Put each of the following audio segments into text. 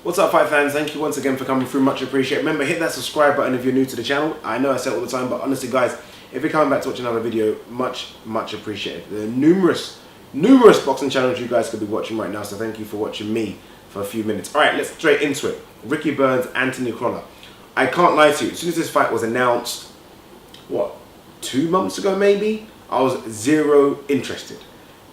What's up, fight fans? Thank you once again for coming through, much appreciated. Remember, hit that subscribe button if you're new to the channel. I know I say it all the time, but honestly guys, if you're coming back to watch another video, much appreciated. There are numerous boxing channels you guys could be watching right now, so thank you for watching me for a few minutes. Alright, let's straight into it. Ricky Burns, Anthony Crolla. I can't lie to you, as soon as this fight was announced, what, 2 months ago maybe, I was zero interested.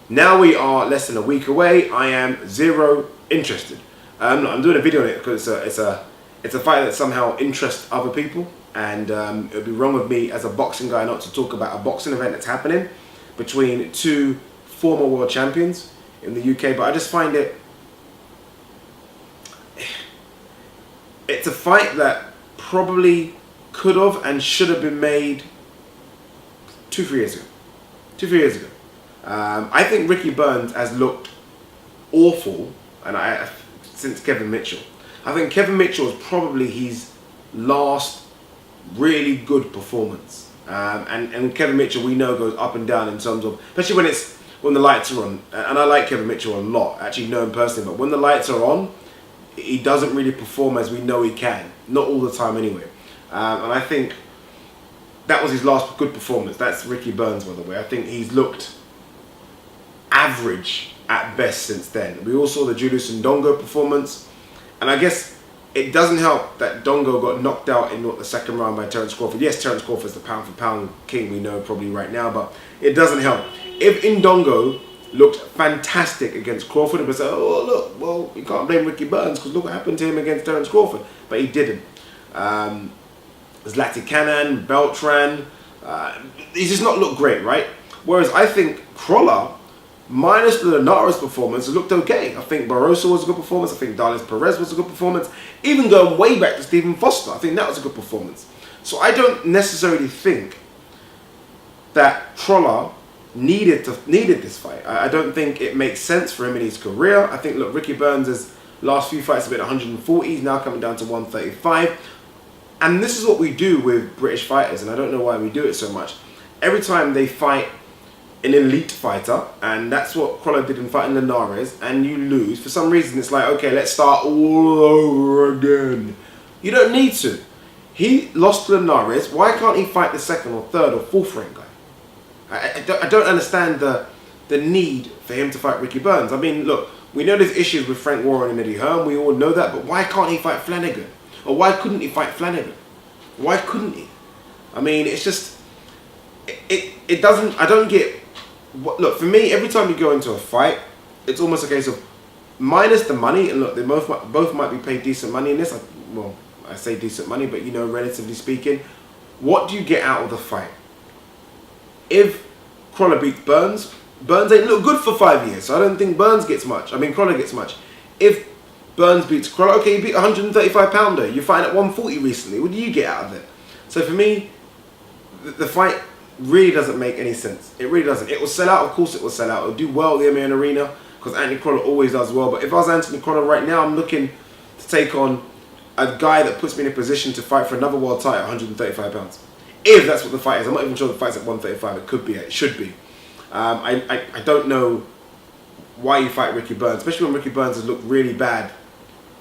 Now we are less than a week away, I am zero interested. I'm doing a video on it because it's a fight that somehow interests other people, and it would be wrong of me as a boxing guy not to talk about a boxing event that's happening between two former world champions in the UK. But I just find it's a fight that probably could have and should have been made 2-3 years ago. 2-3 years ago. I think Ricky Burns has looked awful, and since Kevin Mitchell. I think Kevin Mitchell is probably his last really good performance. And Kevin Mitchell, we know, goes up and down in terms of, especially when the lights are on. And I like Kevin Mitchell a lot, actually know him personally, but when the lights are on, he doesn't really perform as we know he can. Not all the time anyway. And I think that was his last good performance. That's Ricky Burns, by the way. I think he's looked average at best since then. We all saw the Julius Ndongo performance, and I guess it doesn't help that Ndongo got knocked out in the second round by Terence Crawford. Yes, Terence Crawford's the pound for pound king, we know probably right now, but it doesn't help. If Ndongo looked fantastic against Crawford, it would say, oh look, well, you can't blame Ricky Burns because look what happened to him against Terence Crawford, but he didn't. Zlati Kanan, Beltran, he's just not looked great, right? Whereas I think Crolla, minus the Linares performance, it looked okay. I think Barroso was a good performance. I think Darlis Perez was a good performance. Even going way back to Stephen Foster, I think that was a good performance. So I don't necessarily think that Crolla needed this fight. I don't think it makes sense for him in his career. I think, look, Ricky Burns' last few fights have been 140. He's now coming down to 135. And this is what we do with British fighters, and I don't know why we do it so much. Every time they fight an elite fighter, and that's what Crolla did in fighting Linares, and you lose, for some reason it's like, okay, let's start all over again. You don't need to. He lost to Linares. Why can't he fight the second or third or fourth rank guy? I don't understand the need for him to fight Ricky Burns. I mean, look, we know there's issues with Frank Warren and Eddie Hearn, we all know that, but why can't he fight Flanagan? Or why couldn't he fight Flanagan? Why couldn't he? I mean, it's just, it doesn't, I don't get. Look, for me, every time you go into a fight, it's almost a case of, minus the money, and look, they both might be paid decent money in this. Well, I say decent money, but you know, relatively speaking, what do you get out of the fight? If Crolla beats Burns, Burns ain't look good for 5 years, so I don't think Burns gets much. I mean, Crolla gets much. If Burns beats Crolla, okay, you beat a 135 pounder, you're fighting at 140 recently, what do you get out of it? So for me, the fight really doesn't make any sense. It really doesn't. It will sell out, of course it will sell out. It'll do well at the MMA Arena because Anthony Crolla always does well. But if I was Anthony Crolla right now, I'm looking to take on a guy that puts me in a position to fight for another world title at 135 pounds. If that's what the fight is. I'm not even sure the fight's at 135. It could be. It should be. I don't know why you fight Ricky Burns, especially when Ricky Burns has looked really bad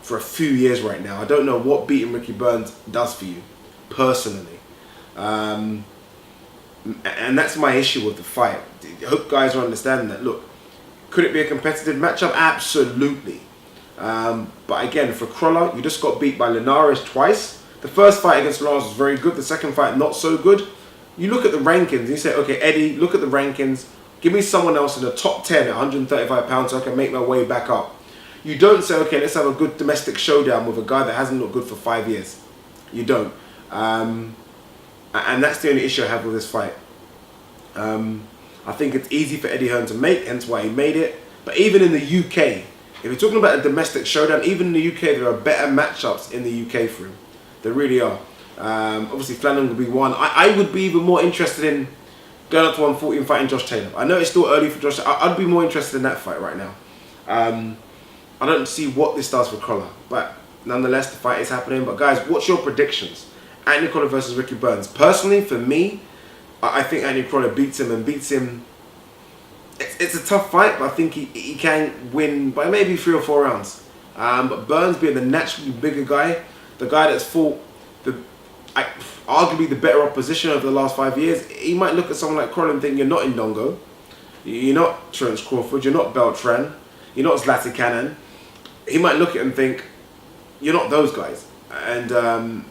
for a few years right now. I don't know what beating Ricky Burns does for you, personally. And that's my issue with the fight. I hope guys are understanding that. Look, could it be a competitive matchup? Absolutely. But again, for Crolla, you just got beat by Linares twice. The first fight against Linares was very good. The second fight, not so good. You look at the rankings and you say, okay, Eddie, look at the rankings. Give me someone else in the top 10 at 135 pounds so I can make my way back up. You don't say, okay, let's have a good domestic showdown with a guy that hasn't looked good for 5 years. You don't. And that's the only issue I have with this fight. I think it's easy for Eddie Hearn to make, hence why he made it. But even in the UK, if you're talking about a domestic showdown, even in the UK, there are better matchups in the UK for him. There really are. Obviously, Flanagan would be one. I would be even more interested in going up to 140 and fighting Josh Taylor. I know it's still early for Josh. I'd be more interested in that fight right now. I don't see what this does for Crolla, but nonetheless, the fight is happening. But guys, what's your predictions? Anthony Crolla versus Ricky Burns. Personally, for me, I think Anthony Crolla beats him and beats him. It's a tough fight, but I think he can win by maybe 3 or 4 rounds. But Burns being the naturally bigger guy, the guy that's fought arguably the better opposition over the last 5 years, he might look at someone like Crolla and think, you're not Indongo, you're not Terence Crawford, you're not Beltran, you're not Zlatan Cannon. He might look at it and think, you're not those guys. And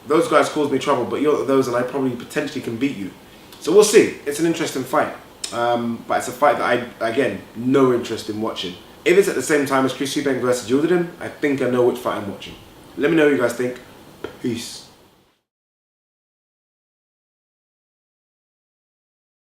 those guys cause me trouble, but you're not those and I probably potentially can beat you. So we'll see. It's an interesting fight. But it's a fight that again, no interest in watching. If it's at the same time as Chris Eubank versus Yildirim, I think I know which fight I'm watching. Let me know what you guys think. Peace.